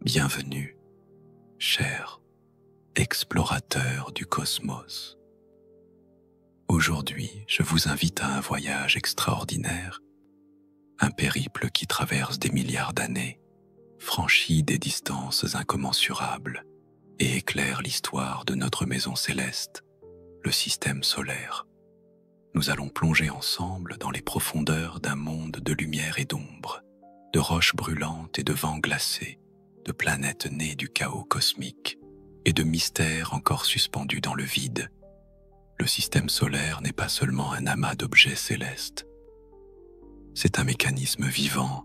Bienvenue, cher explorateur du cosmos. Aujourd'hui, je vous invite à un voyage extraordinaire, un périple qui traverse des milliards d'années, franchit des distances incommensurables et éclaire l'histoire de notre maison céleste, le système solaire. Nous allons plonger ensemble dans les profondeurs d'un monde de lumière et d'ombre, de roches brûlantes et de vents glacés, de planètes nées du chaos cosmique et de mystères encore suspendus dans le vide. Le système solaire n'est pas seulement un amas d'objets célestes. C'est un mécanisme vivant,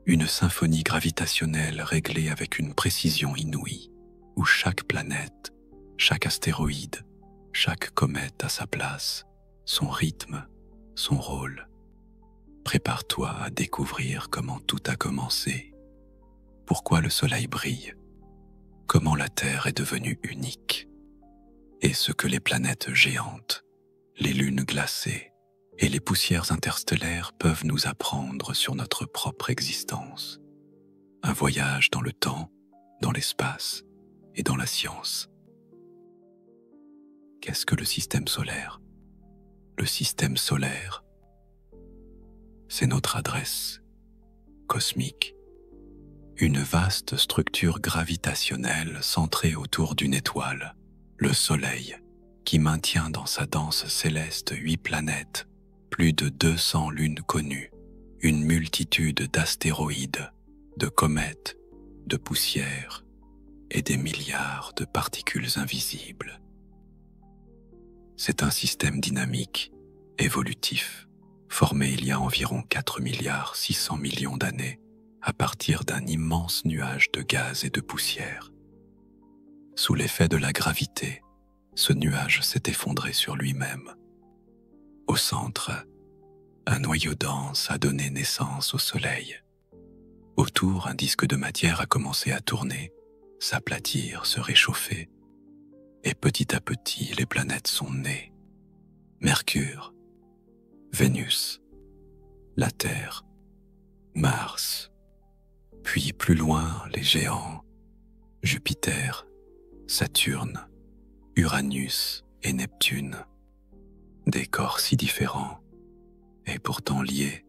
une symphonie gravitationnelle réglée avec une précision inouïe, où chaque planète, chaque astéroïde, chaque comète a sa place, son rythme, son rôle. Prépare-toi à découvrir comment tout a commencé, pourquoi le soleil brille, comment la Terre est devenue unique, et ce que les planètes géantes, les lunes glacées et les poussières interstellaires peuvent nous apprendre sur notre propre existence. Un voyage dans le temps, dans l'espace et dans la science. Qu'est-ce que le système solaire ? Le système solaire, c'est notre adresse cosmique. Une vaste structure gravitationnelle centrée autour d'une étoile, le Soleil, qui maintient dans sa danse céleste 8 planètes, plus de 200 lunes connues, une multitude d'astéroïdes, de comètes, de poussières et des milliards de particules invisibles. C'est un système dynamique, évolutif, formé il y a environ 4,6 milliards d'années, à partir d'un immense nuage de gaz et de poussière. Sous l'effet de la gravité, ce nuage s'est effondré sur lui-même. Au centre, un noyau dense a donné naissance au Soleil. Autour, un disque de matière a commencé à tourner, s'aplatir, se réchauffer, et petit à petit, les planètes sont nées. Mercure, Vénus, la Terre, Mars, puis plus loin, les géants, Jupiter, Saturne, Uranus et Neptune. Des corps si différents, et pourtant liés,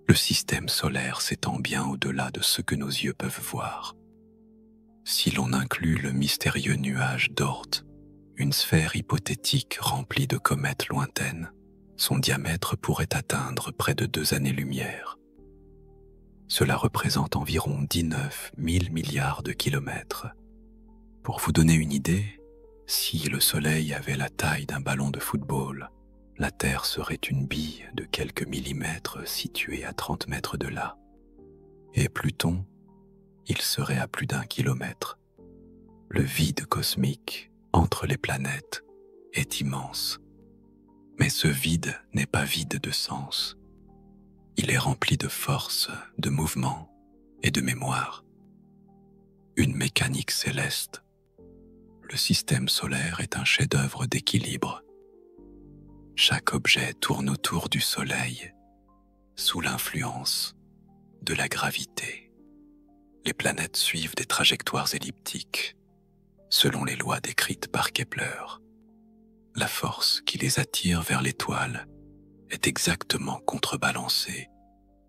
le système solaire s'étend bien au-delà de ce que nos yeux peuvent voir. Si l'on inclut le mystérieux nuage d'Oort, une sphère hypothétique remplie de comètes lointaines, son diamètre pourrait atteindre près de 2 années-lumière. Cela représente environ 19 000 milliards de kilomètres. Pour vous donner une idée, si le Soleil avait la taille d'un ballon de football, la Terre serait une bille de quelques millimètres située à 30 mètres de là. Et Pluton, il serait à plus d'1 kilomètre. Le vide cosmique entre les planètes est immense. Mais ce vide n'est pas vide de sens. Il est rempli de force, de mouvement et de mémoire. Une mécanique céleste. Le système solaire est un chef-d'œuvre d'équilibre. Chaque objet tourne autour du Soleil, sous l'influence de la gravité. Les planètes suivent des trajectoires elliptiques, selon les lois décrites par Kepler. La force qui les attire vers l'étoile est exactement contrebalancée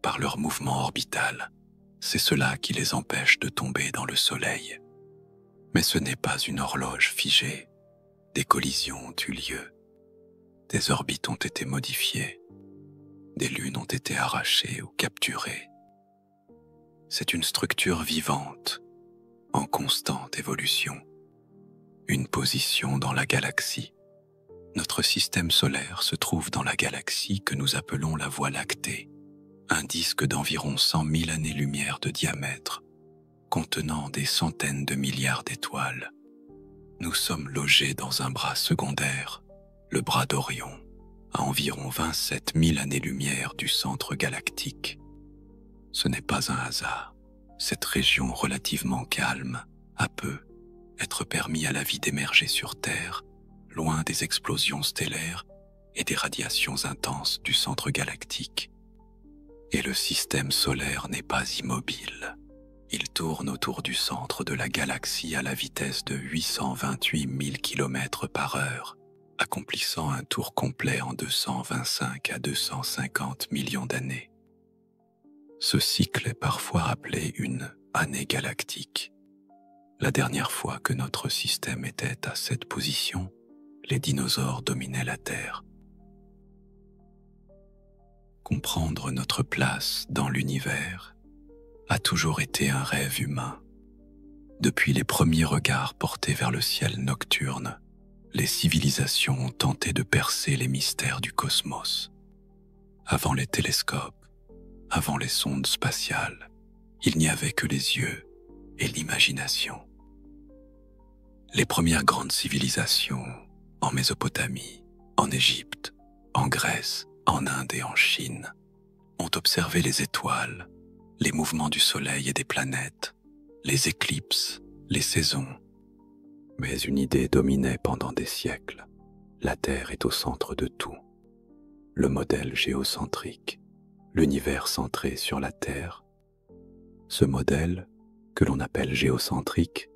par leur mouvement orbital. C'est cela qui les empêche de tomber dans le Soleil. Mais ce n'est pas une horloge figée. Des collisions ont eu lieu. Des orbites ont été modifiées. Des lunes ont été arrachées ou capturées. C'est une structure vivante, en constante évolution. Une position dans la galaxie. Notre système solaire se trouve dans la galaxie que nous appelons la Voie lactée, un disque d'environ 100 000 années-lumière de diamètre, contenant des centaines de milliards d'étoiles. Nous sommes logés dans un bras secondaire, le bras d'Orion, à environ 27 000 années-lumière du centre galactique. Ce n'est pas un hasard. Cette région relativement calme a peu être permis à la vie d'émerger sur Terre, loin des explosions stellaires et des radiations intenses du centre galactique. Et le système solaire n'est pas immobile. Il tourne autour du centre de la galaxie à la vitesse de 828 000 km par heure, accomplissant un tour complet en 225 à 250 millions d'années. Ce cycle est parfois appelé une année galactique. La dernière fois que notre système était à cette position, les dinosaures dominaient la Terre. Comprendre notre place dans l'univers a toujours été un rêve humain. Depuis les premiers regards portés vers le ciel nocturne, les civilisations ont tenté de percer les mystères du cosmos. Avant les télescopes, avant les sondes spatiales, il n'y avait que les yeux et l'imagination. Les premières grandes civilisations, en Mésopotamie, en Égypte, en Grèce, en Inde et en Chine, ont observé les étoiles, les mouvements du Soleil et des planètes, les éclipses, les saisons. Mais une idée dominait pendant des siècles. La Terre est au centre de tout. Le modèle géocentrique, l'univers centré sur la Terre. Ce modèle, que l'on appelle géocentrique,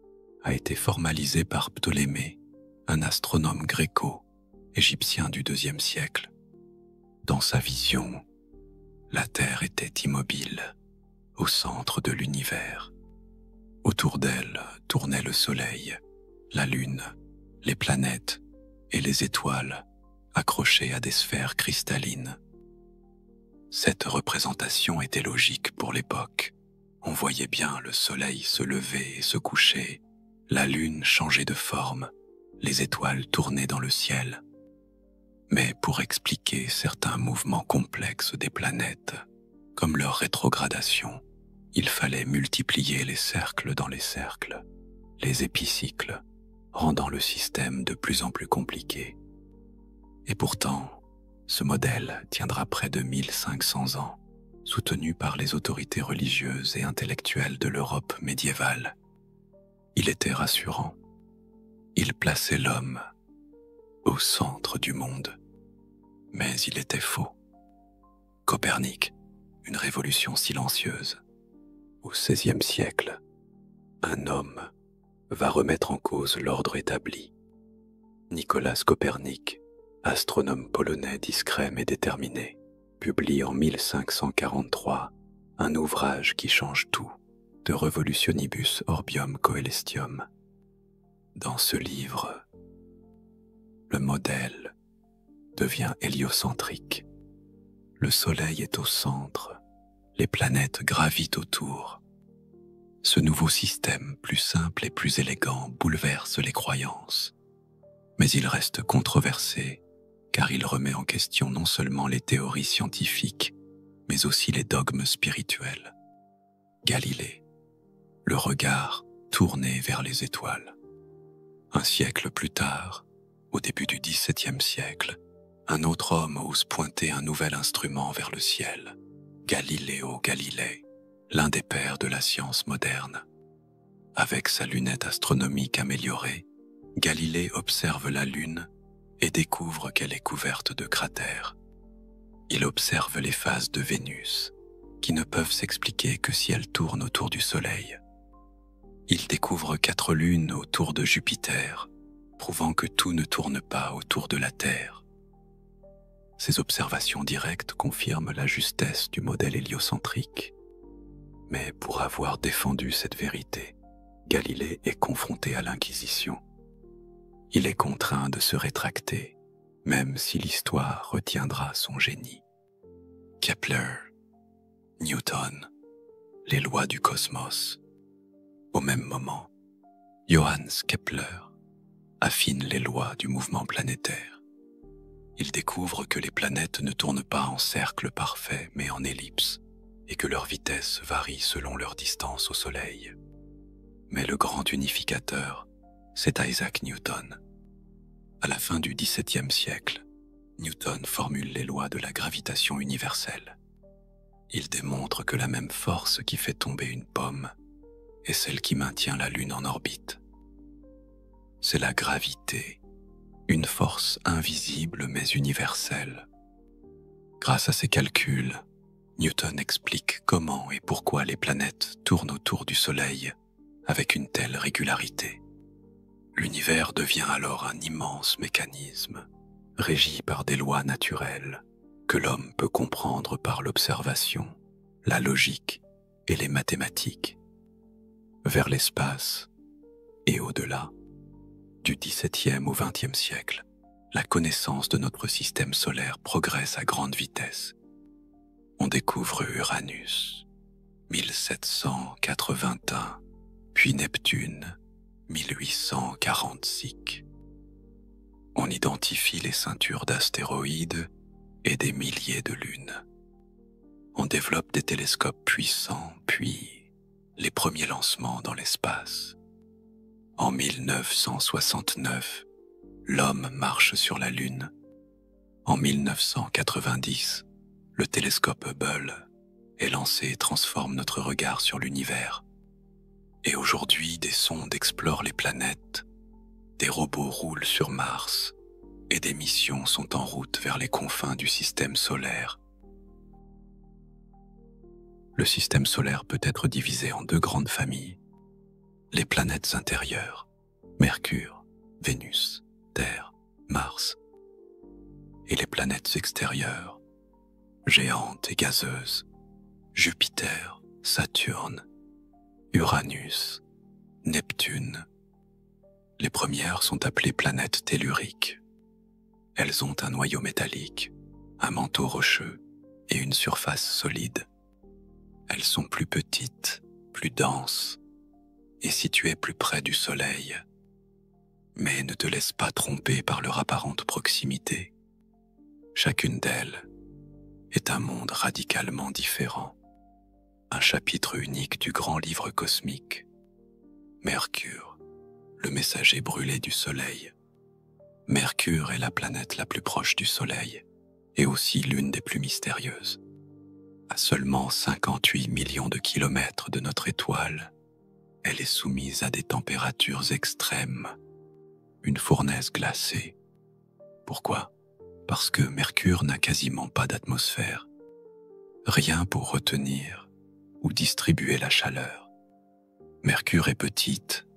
a été formalisé par Ptolémée, un astronome gréco-égyptien du IIe siècle. Dans sa vision, la Terre était immobile, au centre de l'univers. Autour d'elle tournait le Soleil, la Lune, les planètes et les étoiles accrochées à des sphères cristallines. Cette représentation était logique pour l'époque. On voyait bien le Soleil se lever et se coucher, la Lune changer de forme, les étoiles tourner dans le ciel. Mais pour expliquer certains mouvements complexes des planètes, comme leur rétrogradation, il fallait multiplier les cercles dans les cercles, les épicycles, rendant le système de plus en plus compliqué. Et pourtant, ce modèle tiendra près de 1500 ans, soutenu par les autorités religieuses et intellectuelles de l'Europe médiévale. Il était rassurant. Il plaçait l'homme au centre du monde. Mais il était faux. Copernic, une révolution silencieuse. Au XVIe siècle, un homme va remettre en cause l'ordre établi. Nicolas Copernic, astronome polonais discret mais déterminé, publie en 1543 un ouvrage qui change tout, De Revolutionibus Orbium Coelestium. Dans ce livre, le modèle devient héliocentrique. Le Soleil est au centre, les planètes gravitent autour. Ce nouveau système, plus simple et plus élégant, bouleverse les croyances. Mais il reste controversé, car il remet en question non seulement les théories scientifiques, mais aussi les dogmes spirituels. Galilée, le regard tourné vers les étoiles. Un siècle plus tard, au début du XVIIe siècle, un autre homme ose pointer un nouvel instrument vers le ciel, Galileo Galilei, l'un des pères de la science moderne. Avec sa lunette astronomique améliorée, Galilée observe la Lune et découvre qu'elle est couverte de cratères. Il observe les phases de Vénus, qui ne peuvent s'expliquer que si elles tournent autour du Soleil. Il découvre 4 lunes autour de Jupiter, prouvant que tout ne tourne pas autour de la Terre. Ces observations directes confirment la justesse du modèle héliocentrique. Mais pour avoir défendu cette vérité, Galilée est confronté à l'Inquisition. Il est contraint de se rétracter, même si l'histoire retiendra son génie. Kepler, Newton, les lois du cosmos. Au même moment, Johannes Kepler affine les lois du mouvement planétaire. Il découvre que les planètes ne tournent pas en cercle parfait, mais en ellipse, et que leur vitesse varie selon leur distance au Soleil. Mais le grand unificateur, c'est Isaac Newton. À la fin du XVIIe siècle, Newton formule les lois de la gravitation universelle. Il démontre que la même force qui fait tomber une pomme est celle qui maintient la Lune en orbite. C'est la gravité, une force invisible mais universelle. Grâce à ses calculs, Newton explique comment et pourquoi les planètes tournent autour du Soleil avec une telle régularité. L'univers devient alors un immense mécanisme, régi par des lois naturelles que l'homme peut comprendre par l'observation, la logique et les mathématiques. Vers l'espace et au-delà, du XVIIe au XXe siècle, la connaissance de notre système solaire progresse à grande vitesse. On découvre Uranus, 1781, puis Neptune, 1846. On identifie les ceintures d'astéroïdes et des milliers de lunes. On développe des télescopes puissants, puis les premiers lancements dans l'espace. En 1969, l'homme marche sur la Lune. En 1990, le télescope Hubble est lancé et transforme notre regard sur l'univers. Et aujourd'hui, des sondes explorent les planètes, des robots roulent sur Mars, et des missions sont en route vers les confins du système solaire. Le système solaire peut être divisé en deux grandes familles. Les planètes intérieures, Mercure, Vénus, Terre, Mars, et les planètes extérieures, géantes et gazeuses, Jupiter, Saturne, Uranus, Neptune. Les premières sont appelées planètes telluriques. Elles ont un noyau métallique, un manteau rocheux et une surface solide. Elles sont plus petites, plus denses et situées plus près du Soleil. Mais ne te laisse pas tromper par leur apparente proximité. Chacune d'elles est un monde radicalement différent, un chapitre unique du grand livre cosmique. Mercure, le messager brûlé du Soleil. Mercure est la planète la plus proche du Soleil et aussi l'une des plus mystérieuses. À seulement 58 millions de kilomètres de notre étoile, elle est soumise à des températures extrêmes, une fournaise glacée. Pourquoi ? Parce que Mercure n'a quasiment pas d'atmosphère. Rien pour retenir ou distribuer la chaleur. Mercure est petite,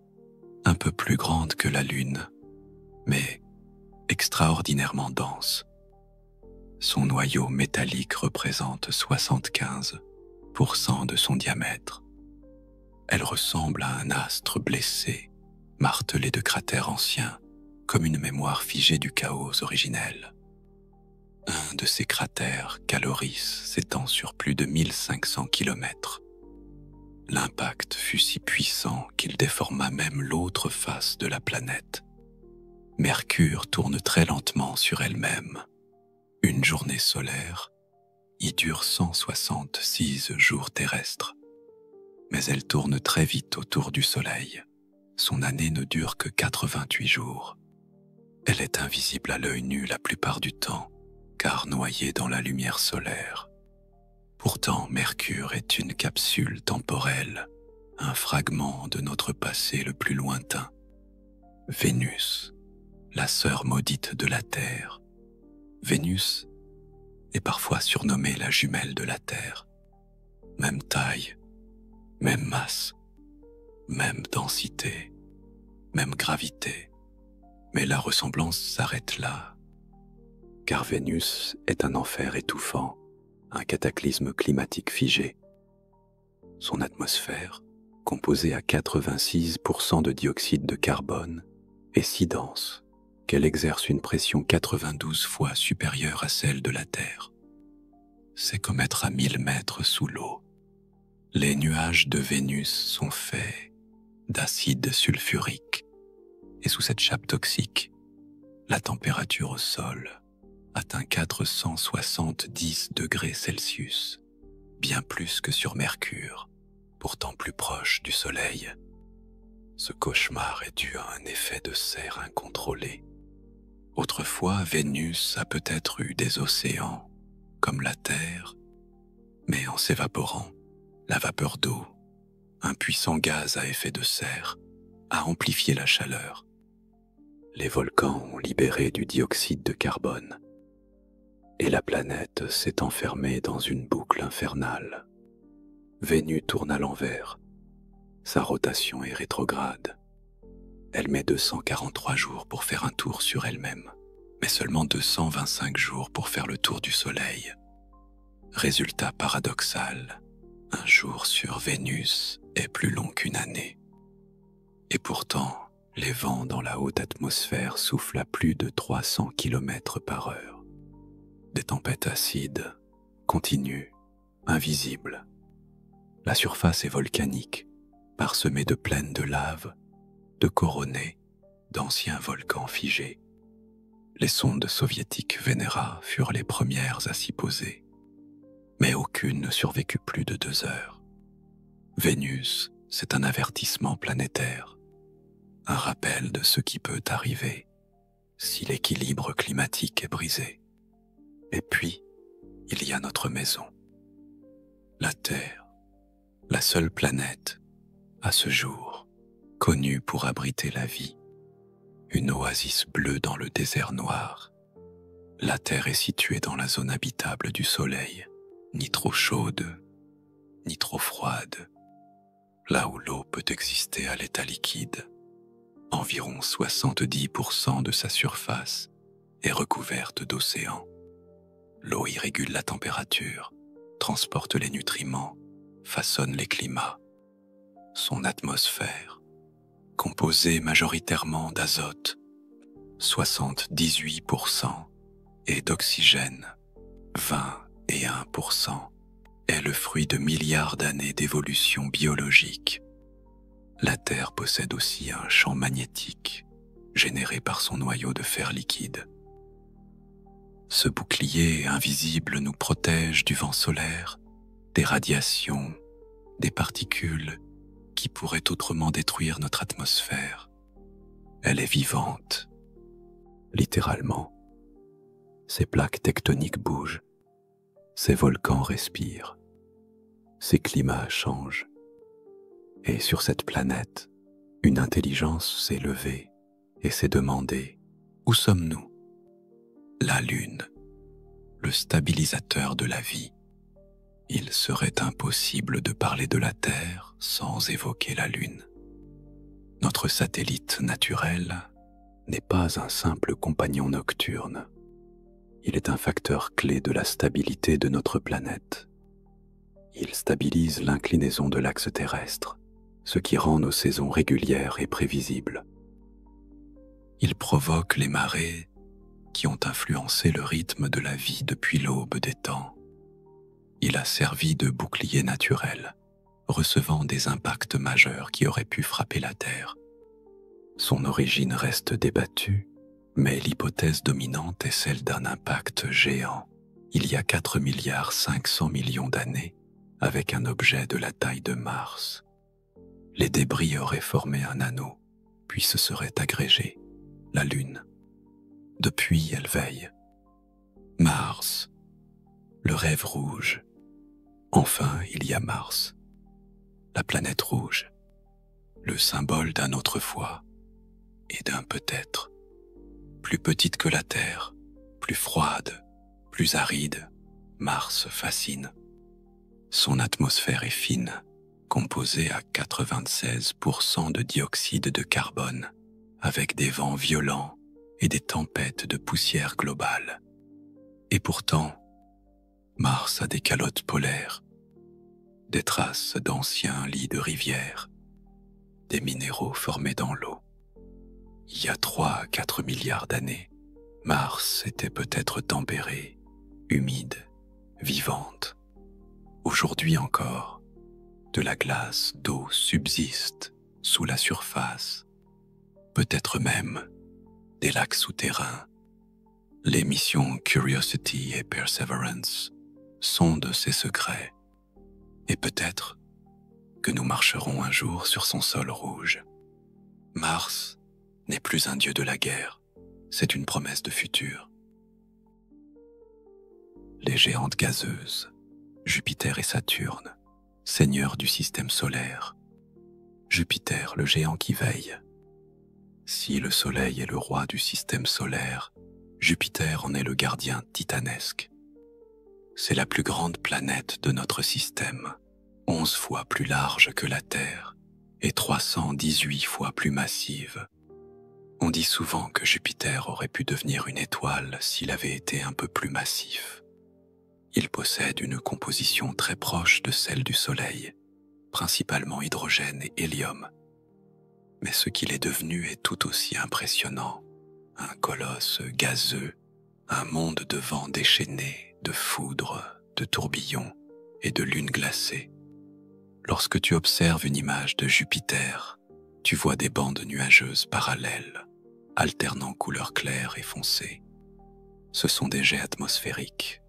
un peu plus grande que la Lune, mais extraordinairement dense. Son noyau métallique représente 75% de son diamètre. Elle ressemble à un astre blessé, martelé de cratères anciens, comme une mémoire figée du chaos originel. Un de ces cratères, Caloris, s'étend sur plus de 1500 kilomètres. L'impact fut si puissant qu'il déforma même l'autre face de la planète. Mercure tourne très lentement sur elle-même. Une journée solaire y dure 166 jours terrestres. Mais elle tourne très vite autour du Soleil. Son année ne dure que 88 jours. Elle est invisible à l'œil nu la plupart du temps, car noyée dans la lumière solaire. Pourtant, Mercure est une capsule temporelle, un fragment de notre passé le plus lointain. Vénus, la sœur maudite de la Terre. Vénus est parfois surnommée la jumelle de la Terre. Même taille, même masse, même densité, même gravité. Mais la ressemblance s'arrête là, car Vénus est un enfer étouffant, un cataclysme climatique figé. Son atmosphère, composée à 86% de dioxyde de carbone, est si dense qu'elle exerce une pression 92 fois supérieure à celle de la Terre. C'est comme être à 1000 mètres sous l'eau. Les nuages de Vénus sont faits d'acide sulfurique, et sous cette chape toxique, la température au sol atteint 470 degrés Celsius, bien plus que sur Mercure, pourtant plus proche du Soleil. Ce cauchemar est dû à un effet de serre incontrôlé. Autrefois, Vénus a peut-être eu des océans, comme la Terre, mais en s'évaporant, la vapeur d'eau, un puissant gaz à effet de serre, a amplifié la chaleur. Les volcans ont libéré du dioxyde de carbone. et la planète s'est enfermée dans une boucle infernale. Vénus tourne à l'envers. Sa rotation est rétrograde. Elle met 243 jours pour faire un tour sur elle-même, mais seulement 225 jours pour faire le tour du Soleil. Résultat paradoxal, un jour sur Vénus est plus long qu'une année. Et pourtant, les vents dans la haute atmosphère soufflent à plus de 300 km par heure. Des tempêtes acides, continues, invisibles. La surface est volcanique, parsemée de plaines de lave, de coronets, d'anciens volcans figés. Les sondes soviétiques Venera furent les premières à s'y poser, mais aucune ne survécut plus de 2 heures. Vénus, c'est un avertissement planétaire, un rappel de ce qui peut arriver si l'équilibre climatique est brisé. Et puis, il y a notre maison, la Terre, la seule planète, à ce jour, connue pour abriter la vie, une oasis bleue dans le désert noir. La Terre est située dans la zone habitable du Soleil, ni trop chaude, ni trop froide, là où l'eau peut exister à l'état liquide. Environ 70% de sa surface est recouverte d'océans. L'eau y régule la température, transporte les nutriments, façonne les climats. Son atmosphère, composée majoritairement d'azote, 78%, et d'oxygène, 21%, est le fruit de milliards d'années d'évolution biologique. La Terre possède aussi un champ magnétique, généré par son noyau de fer liquide. Ce bouclier invisible nous protège du vent solaire, des radiations, des particules qui pourraient autrement détruire notre atmosphère. Elle est vivante, littéralement. Ces plaques tectoniques bougent, ces volcans respirent, ces climats changent. Et sur cette planète, une intelligence s'est levée et s'est demandé « Où sommes-nous » La Lune, le stabilisateur de la vie. Il serait impossible de parler de la Terre sans évoquer la Lune. Notre satellite naturel n'est pas un simple compagnon nocturne. Il est un facteur clé de la stabilité de notre planète. Il stabilise l'inclinaison de l'axe terrestre, ce qui rend nos saisons régulières et prévisibles. Il provoque les marées qui ont influencé le rythme de la vie depuis l'aube des temps. Il a servi de bouclier naturel, recevant des impacts majeurs qui auraient pu frapper la Terre. Son origine reste débattue, mais l'hypothèse dominante est celle d'un impact géant, il y a 4,5 milliards d'années, avec un objet de la taille de Mars. Les débris auraient formé un anneau, puis se seraient agrégés, la Lune. Depuis, elle veille. Mars, le rêve rouge. Enfin, il y a Mars, la planète rouge, le symbole d'un autrefois et d'un peut-être. Plus petite que la Terre, plus froide, plus aride, Mars fascine. Son atmosphère est fine, composée à 96% de dioxyde de carbone, avec des vents violents et des tempêtes de poussière globale. Et pourtant, Mars a des calottes polaires, des traces d'anciens lits de rivières, des minéraux formés dans l'eau. Il y a 3 à 4 milliards d'années, Mars était peut-être tempérée, humide, vivante. Aujourd'hui encore, de la glace d'eau subsiste sous la surface, peut-être même des lacs souterrains. Les missions Curiosity et Perseverance sondent ces secrets, et peut-être que nous marcherons un jour sur son sol rouge. Mars n'est plus un dieu de la guerre, c'est une promesse de futur. Les géantes gazeuses, Jupiter et Saturne, seigneurs du système solaire. Jupiter, le géant qui veille. Si le Soleil est le roi du système solaire, Jupiter en est le gardien titanesque. C'est la plus grande planète de notre système, 11 fois plus large que la Terre et 318 fois plus massive. On dit souvent que Jupiter aurait pu devenir une étoile s'il avait été un peu plus massif. Il possède une composition très proche de celle du Soleil, principalement hydrogène et hélium. Mais ce qu'il est devenu est tout aussi impressionnant. Un colosse gazeux, un monde de vents déchaînés, de foudres, de tourbillons et de lunes glacées. Lorsque tu observes une image de Jupiter, tu vois des bandes nuageuses parallèles, alternant couleurs claires et foncées. Ce sont des jets atmosphériques,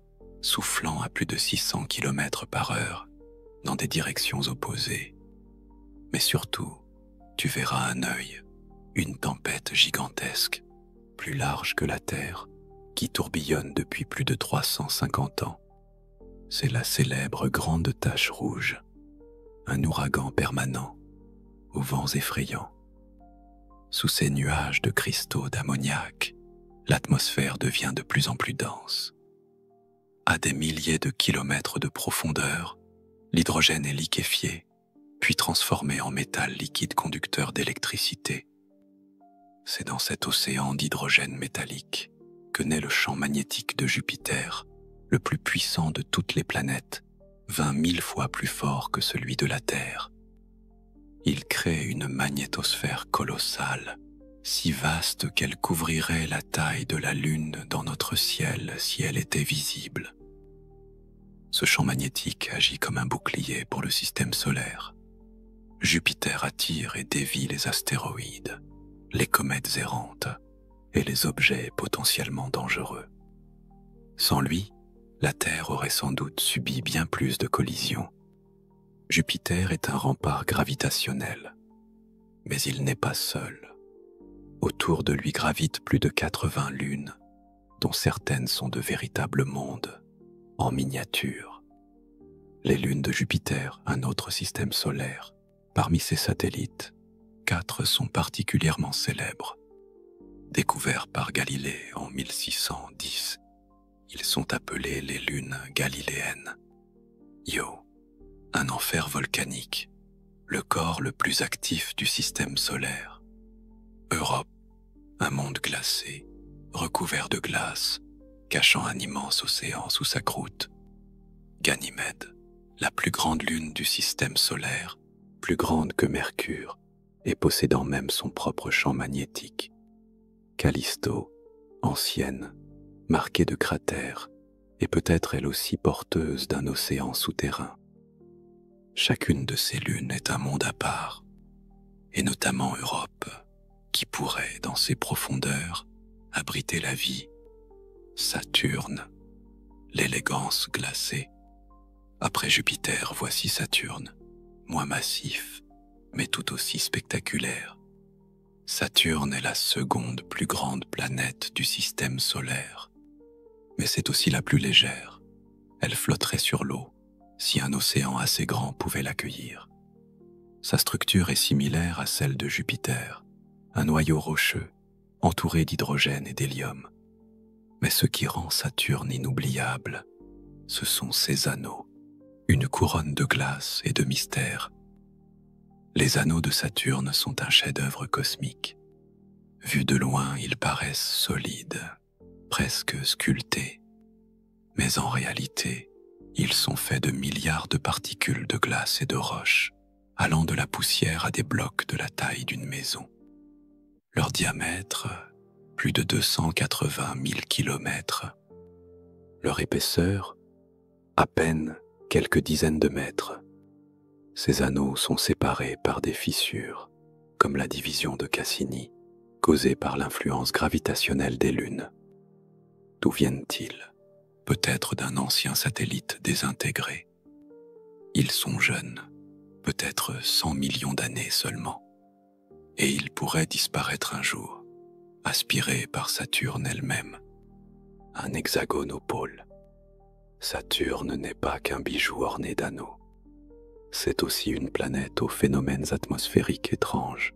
soufflant à plus de 600 km/h dans des directions opposées. Mais surtout, tu verras un œil, une tempête gigantesque, plus large que la Terre, qui tourbillonne depuis plus de 350 ans. C'est la célèbre Grande Tache Rouge, un ouragan permanent, aux vents effrayants. Sous ces nuages de cristaux d'ammoniac, l'atmosphère devient de plus en plus dense. À des milliers de kilomètres de profondeur, l'hydrogène est liquéfié, puis transformé en métal liquide conducteur d'électricité. C'est dans cet océan d'hydrogène métallique que naît le champ magnétique de Jupiter, le plus puissant de toutes les planètes, 20 000 fois plus fort que celui de la Terre. Il crée une magnétosphère colossale, si vaste qu'elle couvrirait la taille de la Lune dans notre ciel si elle était visible. Ce champ magnétique agit comme un bouclier pour le système solaire. Jupiter attire et dévie les astéroïdes, les comètes errantes et les objets potentiellement dangereux. Sans lui, la Terre aurait sans doute subi bien plus de collisions. Jupiter est un rempart gravitationnel, mais il n'est pas seul. Autour de lui gravitent plus de 80 lunes, dont certaines sont de véritables mondes, en miniature. Les lunes de Jupiter, un autre système solaire, parmi ses satellites, 4 sont particulièrement célèbres. Découverts par Galilée en 1610, ils sont appelés les lunes galiléennes. Io, un enfer volcanique, le corps le plus actif du système solaire. Europe, un monde glacé, recouvert de glace, cachant un immense océan sous sa croûte. Ganymède, la plus grande lune du système solaire, plus grande que Mercure, et possédant même son propre champ magnétique. Callisto, ancienne, marquée de cratères, et peut-être elle aussi porteuse d'un océan souterrain. Chacune de ces lunes est un monde à part, et notamment Europe, qui pourrait, dans ses profondeurs, abriter la vie. Saturne, l'élégance glacée. Après Jupiter, voici Saturne, moins massif, mais tout aussi spectaculaire. Saturne est la seconde plus grande planète du système solaire, mais c'est aussi la plus légère. Elle flotterait sur l'eau, si un océan assez grand pouvait l'accueillir. Sa structure est similaire à celle de Jupiter, un noyau rocheux, entouré d'hydrogène et d'hélium. Mais ce qui rend Saturne inoubliable, ce sont ses anneaux, une couronne de glace et de mystère. Les anneaux de Saturne sont un chef-d'œuvre cosmique. Vus de loin, ils paraissent solides, presque sculptés. Mais en réalité, ils sont faits de milliards de particules de glace et de roches, allant de la poussière à des blocs de la taille d'une maison. Leur diamètre, plus de 280 000 kilomètres. Leur épaisseur, à peine quelques dizaines de mètres. Ces anneaux sont séparés par des fissures, comme la division de Cassini, causée par l'influence gravitationnelle des lunes. D'où viennent-ils? Peut-être d'un ancien satellite désintégré. Ils sont jeunes, peut-être 100 millions d'années seulement, et ils pourraient disparaître un jour, aspirés par Saturne elle-même. Un hexagone au pôle. Saturne n'est pas qu'un bijou orné d'anneaux. C'est aussi une planète aux phénomènes atmosphériques étranges.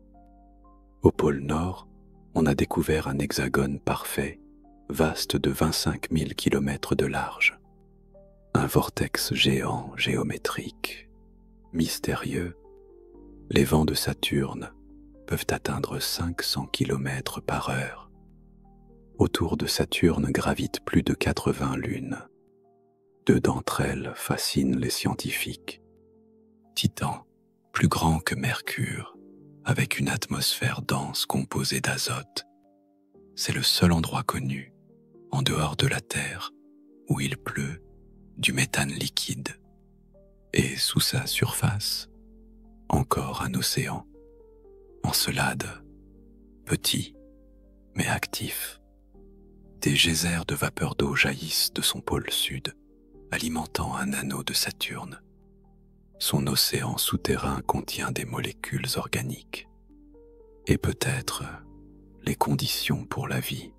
Au pôle Nord, on a découvert un hexagone parfait, vaste de 25 000 km de large. un vortex géant géométrique, mystérieux. Les vents de Saturne peuvent atteindre 500 km par heure. Autour de Saturne gravitent plus de 80 lunes. 2 d'entre elles fascinent les scientifiques. Titan, plus grand que Mercure, avec une atmosphère dense composée d'azote. C'est le seul endroit connu, en dehors de la Terre, où il pleut du méthane liquide. Et sous sa surface, encore un océan, Encelade, petit mais actif. Des geysers de vapeur d'eau jaillissent de son pôle sud, alimentant un anneau de Saturne. Son océan souterrain contient des molécules organiques et peut-être les conditions pour la vie.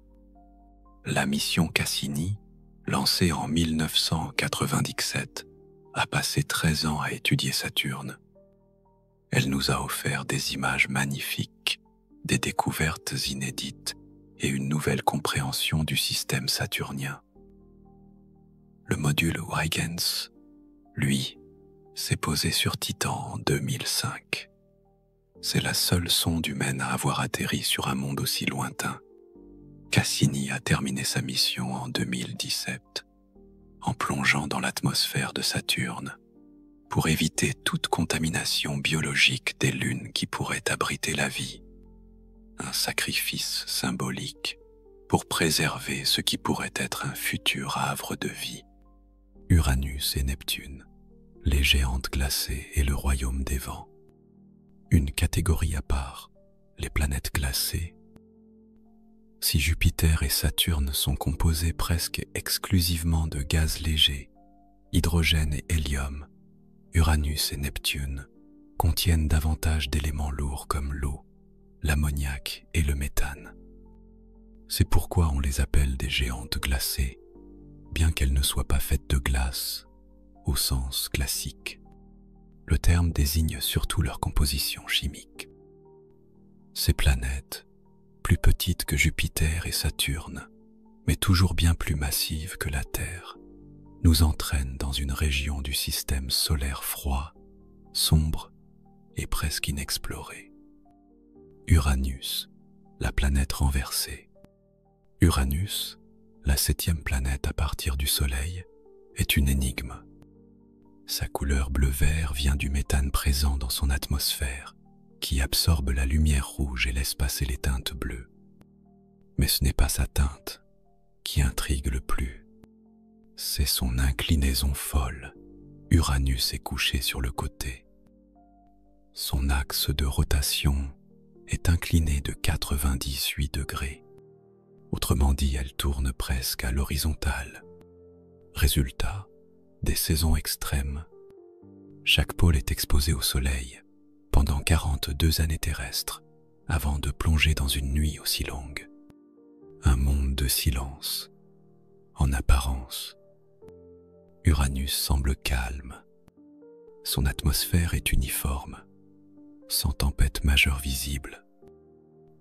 La mission Cassini, lancée en 1997, a passé 13 ans à étudier Saturne. Elle nous a offert des images magnifiques, des découvertes inédites et une nouvelle compréhension du système saturnien. Le module Huygens, lui, s'est posé sur Titan en 2005. C'est la seule sonde humaine à avoir atterri sur un monde aussi lointain. Cassini a terminé sa mission en 2017, en plongeant dans l'atmosphère de Saturne, pour éviter toute contamination biologique des lunes qui pourraient abriter la vie. Un sacrifice symbolique pour préserver ce qui pourrait être un futur havre de vie. Uranus et Neptune, les géantes glacées et le royaume des vents. Une catégorie à part, les planètes glacées. Si Jupiter et Saturne sont composés presque exclusivement de gaz légers, hydrogène et hélium, Uranus et Neptune contiennent davantage d'éléments lourds comme l'eau, l'ammoniac et le méthane. C'est pourquoi on les appelle des géantes glacées, bien qu'elles ne soient pas faites de glace au sens classique. Le terme désigne surtout leur composition chimique. Ces planètes, plus petites que Jupiter et Saturne, mais toujours bien plus massives que la Terre, nous entraînent dans une région du système solaire froid, sombre et presque inexplorée. Uranus, la planète renversée. Uranus, la 7e planète à partir du Soleil, est une énigme. Sa couleur bleu-vert vient du méthane présent dans son atmosphère, qui absorbe la lumière rouge et laisse passer les teintes bleues. Mais ce n'est pas sa teinte qui intrigue le plus. C'est son inclinaison folle. Uranus est couché sur le côté. Son axe de rotation est incliné de 98 degrés. Autrement dit, elle tourne presque à l'horizontale. Résultat, des saisons extrêmes. Chaque pôle est exposé au soleil pendant 42 années terrestres avant de plonger dans une nuit aussi longue. Un monde de silence, en apparence. Uranus semble calme. Son atmosphère est uniforme, sans tempête majeure visible.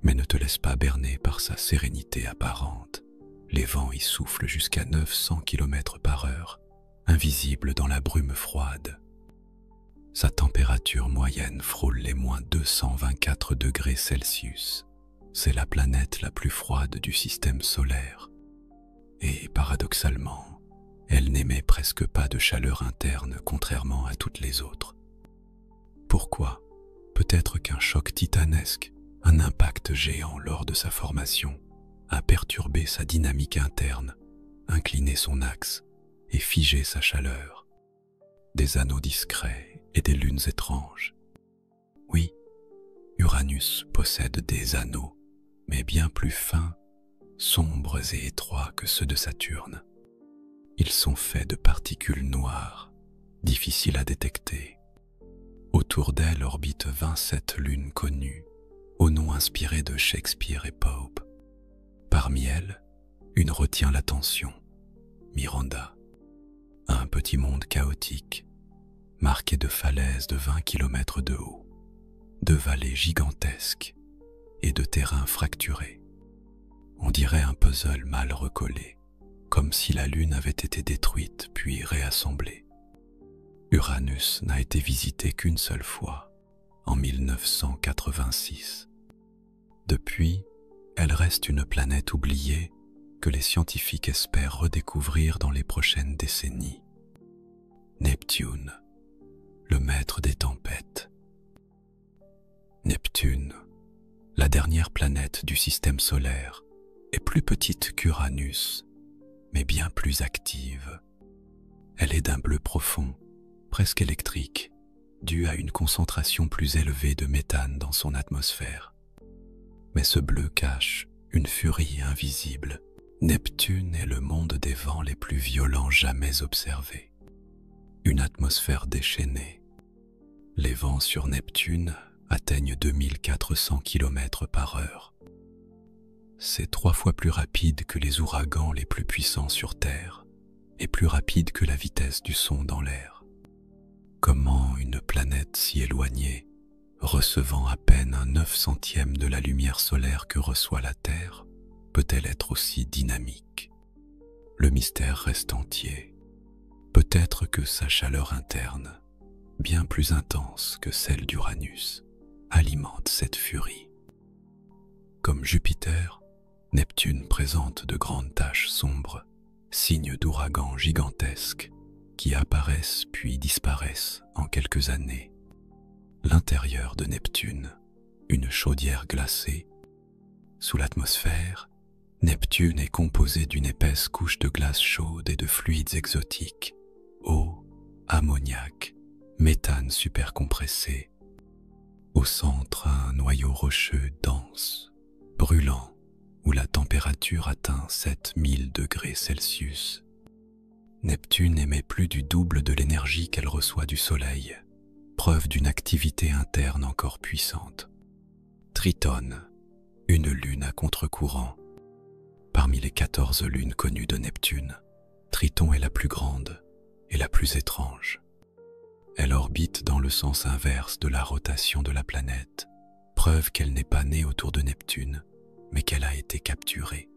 Mais ne te laisse pas berner par sa sérénité apparente. Les vents y soufflent jusqu'à 900 km par heure, invisibles dans la brume froide. Sa température moyenne frôle les moins 224 degrés Celsius. C'est la planète la plus froide du système solaire. Et paradoxalement, elle n'émet presque pas de chaleur interne contrairement à toutes les autres. Pourquoi ? Peut-être qu'un choc titanesque, un impact géant lors de sa formation, a perturbé sa dynamique interne, incliné son axe et figé sa chaleur. Des anneaux discrets et des lunes étranges. Oui, Uranus possède des anneaux, mais bien plus fins, sombres et étroits que ceux de Saturne. Ils sont faits de particules noires, difficiles à détecter. Autour d'elle orbitent 27 lunes connues, aux noms inspirés de Shakespeare et Pope. Parmi elles, une retient l'attention, Miranda. Un petit monde chaotique, marqué de falaises de 20 km de haut, de vallées gigantesques et de terrains fracturés. On dirait un puzzle mal recollé, comme si la Lune avait été détruite puis réassemblée. Uranus n'a été visité qu'une seule fois, en 1986. Depuis, elle reste une planète oubliée que les scientifiques espèrent redécouvrir dans les prochaines décennies. Neptune, le maître des tempêtes. Neptune, la dernière planète du système solaire, est plus petite qu'Uranus, mais bien plus active. Elle est d'un bleu profond, presque électrique, due à une concentration plus élevée de méthane dans son atmosphère. Mais ce bleu cache une furie invisible. Neptune est le monde des vents les plus violents jamais observés. Une atmosphère déchaînée. Les vents sur Neptune atteignent 2400 km/h. C'est 3 fois plus rapide que les ouragans les plus puissants sur Terre et plus rapide que la vitesse du son dans l'air. Comment une planète si éloignée, recevant à peine un 9/100 de la lumière solaire que reçoit la Terre, peut-elle être aussi dynamique? Le mystère reste entier. Peut-être que sa chaleur interne, bien plus intense que celle d'Uranus, alimente cette furie. Comme Jupiter, Neptune présente de grandes taches sombres, signes d'ouragans gigantesques qui apparaissent puis disparaissent en quelques années. L'intérieur de Neptune, une chaudière glacée. Sous l'atmosphère, Neptune est composé d'une épaisse couche de glace chaude et de fluides exotiques, eau, ammoniac, méthane supercompressé. Au centre, un noyau rocheux dense, brûlant, où la température atteint 7000 degrés Celsius. Neptune émet plus du double de l'énergie qu'elle reçoit du Soleil, preuve d'une activité interne encore puissante. Triton, une lune à contre-courant. Parmi les 14 lunes connues de Neptune, Triton est la plus grande et la plus étrange. Elle orbite dans le sens inverse de la rotation de la planète, preuve qu'elle n'est pas née autour de Neptune, mais qu'elle a été capturée.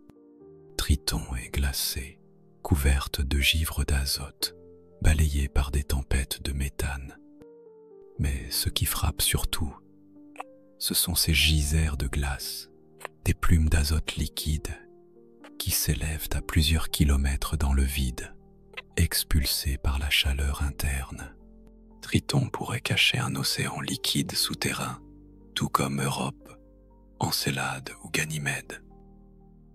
Triton est glacée, couverte de givre d'azote, balayée par des tempêtes de méthane. Mais ce qui frappe surtout, ce sont ces geysers de glace, des plumes d'azote liquide qui s'élèvent à plusieurs kilomètres dans le vide, expulsées par la chaleur interne. Triton pourrait cacher un océan liquide souterrain, tout comme Europe, Encélade ou Ganymède.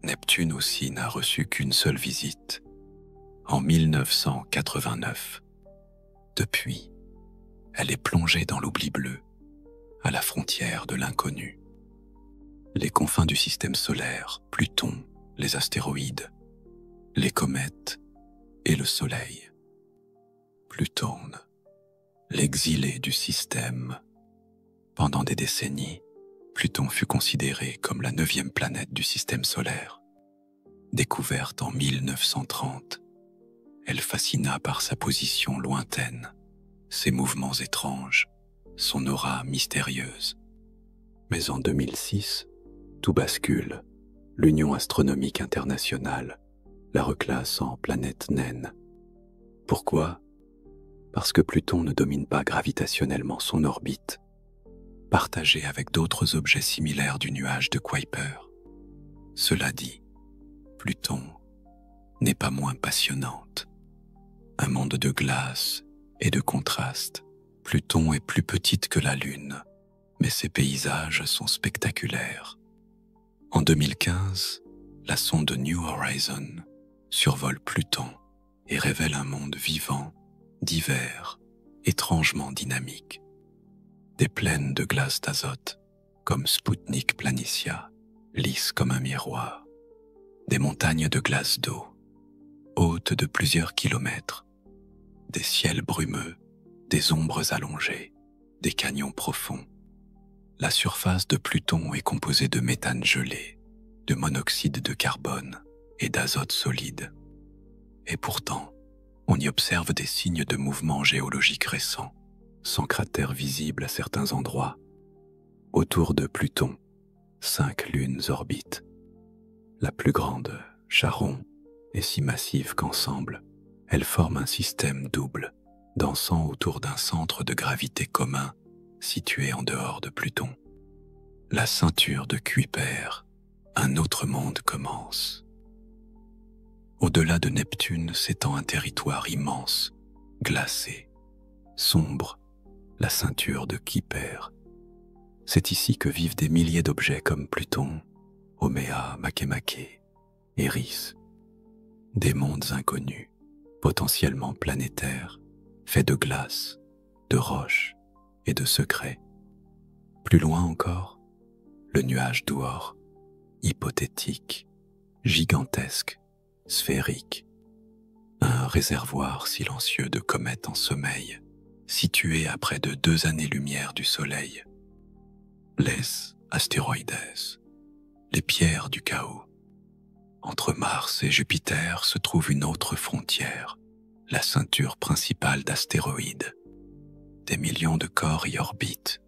Neptune aussi n'a reçu qu'une seule visite, en 1989. Depuis, elle est plongée dans l'oubli bleu, à la frontière de l'inconnu. Les confins du système solaire, Pluton, les astéroïdes, les comètes et le Soleil. Pluton, l'exilé du système. Pendant des décennies, Pluton fut considéré comme la 9e planète du système solaire. Découverte en 1930, elle fascina par sa position lointaine, ses mouvements étranges, son aura mystérieuse. Mais en 2006, tout bascule. L'Union astronomique internationale la reclasse en planète naine. Pourquoi? Parce que Pluton ne domine pas gravitationnellement son orbite, partagée avec d'autres objets similaires du nuage de Kuiper. Cela dit, Pluton n'est pas moins passionnante. Un monde de glace et de contraste. Pluton est plus petite que la Lune, mais ses paysages sont spectaculaires. En 2015, la sonde New Horizon survole Pluton et révèle un monde vivant, divers, étrangement dynamique. Des plaines de glace d'azote, comme Sputnik Planitia, lisses comme un miroir. Des montagnes de glace d'eau, hautes de plusieurs kilomètres. Des ciels brumeux, des ombres allongées, des canyons profonds. La surface de Pluton est composée de méthane gelé, de monoxyde de carbone et d'azote solide. Et pourtant, on y observe des signes de mouvement géologique récents, sans cratères visibles à certains endroits. Autour de Pluton, 5 lunes orbitent. La plus grande, Charon, et si massives qu'ensemble, elles forment un système double, dansant autour d'un centre de gravité commun situé en dehors de Pluton. La ceinture de Kuiper, un autre monde commence. Au-delà de Neptune s'étend un territoire immense, glacé, sombre, la ceinture de Kuiper. C'est ici que vivent des milliers d'objets comme Pluton, Haumea, Makemake, Eris. Des mondes inconnus, potentiellement planétaires, faits de glace, de roches et de secrets. Plus loin encore, le nuage d'Oort, hypothétique, gigantesque, sphérique. Un réservoir silencieux de comètes en sommeil, situé à près de 2 années-lumière du Soleil. Les astéroïdes, les pierres du chaos. Entre Mars et Jupiter se trouve une autre frontière, la ceinture principale d'astéroïdes. Des millions de corps y orbitent.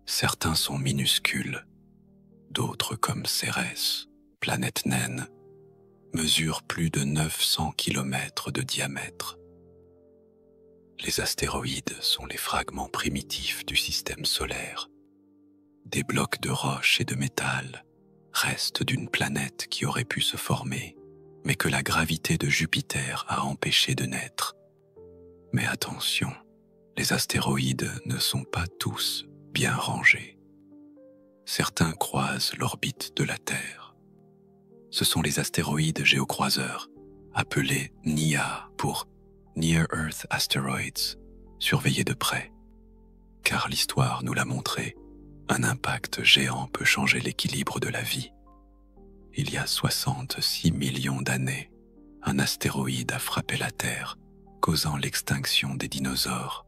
Certains sont minuscules, d'autres comme Cérès, planète naine, mesurent plus de 900 km de diamètre. Les astéroïdes sont les fragments primitifs du système solaire, des blocs de roche et de métal, restes d'une planète qui aurait pu se former, mais que la gravité de Jupiter a empêché de naître. Mais attention, les astéroïdes ne sont pas tous bien rangés. Certains croisent l'orbite de la Terre. Ce sont les astéroïdes géocroiseurs, appelés NEA pour Near Earth Asteroids, surveillés de près. Car l'histoire nous l'a montré, un impact géant peut changer l'équilibre de la vie. Il y a 66 millions d'années, un astéroïde a frappé la Terre, causant l'extinction des dinosaures.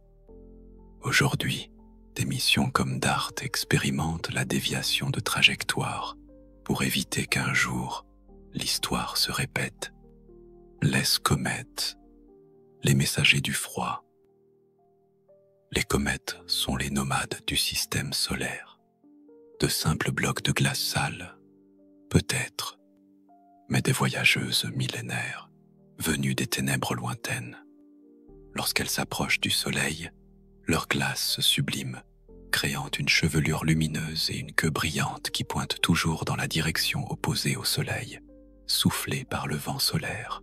Aujourd'hui, des missions comme DART expérimentent la déviation de trajectoire pour éviter qu'un jour, l'histoire se répète. Les comètes, les messagers du froid. Les comètes sont les nomades du système solaire. De simples blocs de glace sale, peut-être, mais des voyageuses millénaires, venues des ténèbres lointaines. Lorsqu'elles s'approchent du soleil, leur glace se sublime, créant une chevelure lumineuse et une queue brillante qui pointe toujours dans la direction opposée au soleil, soufflée par le vent solaire.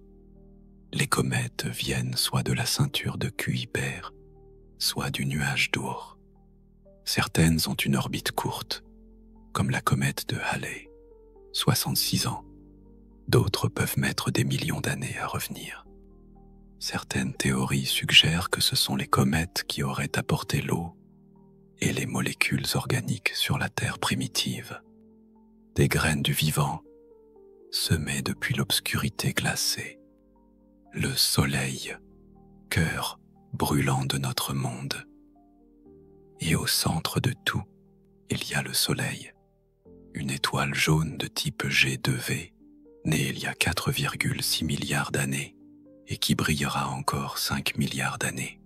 Les comètes viennent soit de la ceinture de Kuiper, soit du nuage d'Oort. Certaines ont une orbite courte, comme la comète de Halley, 66 ans. D'autres peuvent mettre des millions d'années à revenir. Certaines théories suggèrent que ce sont les comètes qui auraient apporté l'eau et les molécules organiques sur la Terre primitive. Des graines du vivant, semées depuis l'obscurité glacée. Le soleil, cœur brûlant de notre monde. Et au centre de tout, il y a le soleil, une étoile jaune de type G2V, née il y a 4,6 milliards d'années et qui brillera encore 5 milliards d'années.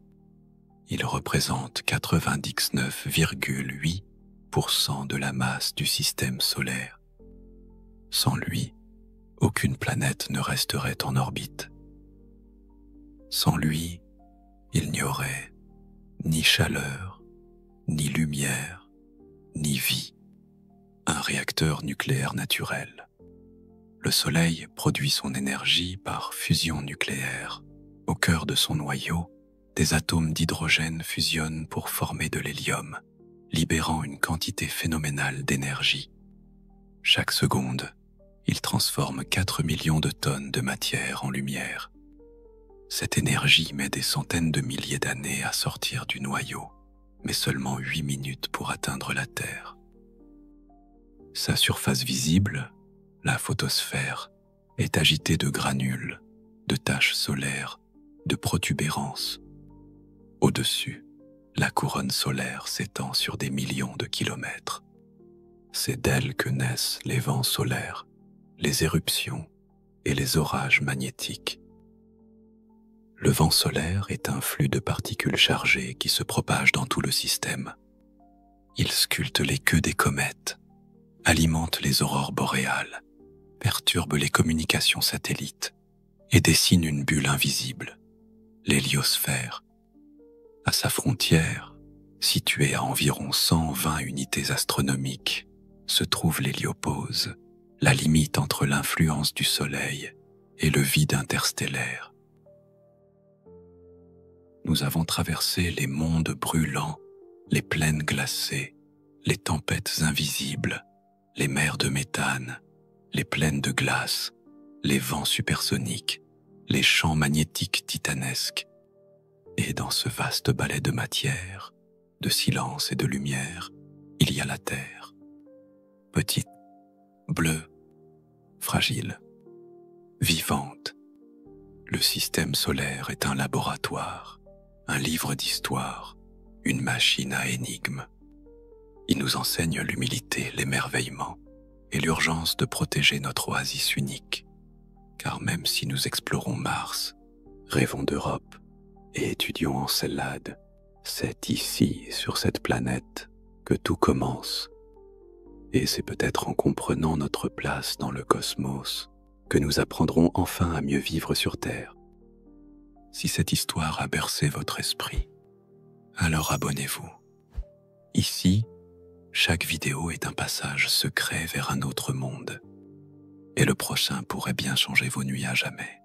Il représente 99,8% de la masse du système solaire. Sans lui, aucune planète ne resterait en orbite. Sans lui, il n'y aurait ni chaleur, ni lumière, ni vie. Un réacteur nucléaire naturel. Le Soleil produit son énergie par fusion nucléaire. Au cœur de son noyau, des atomes d'hydrogène fusionnent pour former de l'hélium, libérant une quantité phénoménale d'énergie. Chaque seconde, il transforme 4 millions de tonnes de matière en lumière. Cette énergie met des centaines de milliers d'années à sortir du noyau, mais seulement 8 minutes pour atteindre la Terre. Sa surface visible, la photosphère, est agitée de granules, de taches solaires, de protubérances. Au-dessus, la couronne solaire s'étend sur des millions de kilomètres. C'est d'elle que naissent les vents solaires, les éruptions et les orages magnétiques. Le vent solaire est un flux de particules chargées qui se propage dans tout le système. Il sculpte les queues des comètes, alimente les aurores boréales, perturbe les communications satellites et dessine une bulle invisible, l'héliosphère. À sa frontière, située à environ 120 unités astronomiques, se trouve l'héliopause, la limite entre l'influence du Soleil et le vide interstellaire. Nous avons traversé les mondes brûlants, les plaines glacées, les tempêtes invisibles, les mers de méthane, les plaines de glace, les vents supersoniques, les champs magnétiques titanesques. Et dans ce vaste balai de matière, de silence et de lumière, il y a la Terre. Petite, bleue, fragile, vivante. Le système solaire est un laboratoire, un livre d'histoire, une machine à énigmes. Il nous enseigne l'humilité, l'émerveillement et l'urgence de protéger notre oasis unique. Car même si nous explorons Mars, rêvons d'Europe et étudions Encelade, c'est ici, sur cette planète, que tout commence. Et c'est peut-être en comprenant notre place dans le cosmos que nous apprendrons enfin à mieux vivre sur Terre. Si cette histoire a bercé votre esprit, alors abonnez-vous. Ici, chaque vidéo est un passage secret vers un autre monde. Et le prochain pourrait bien changer vos nuits à jamais.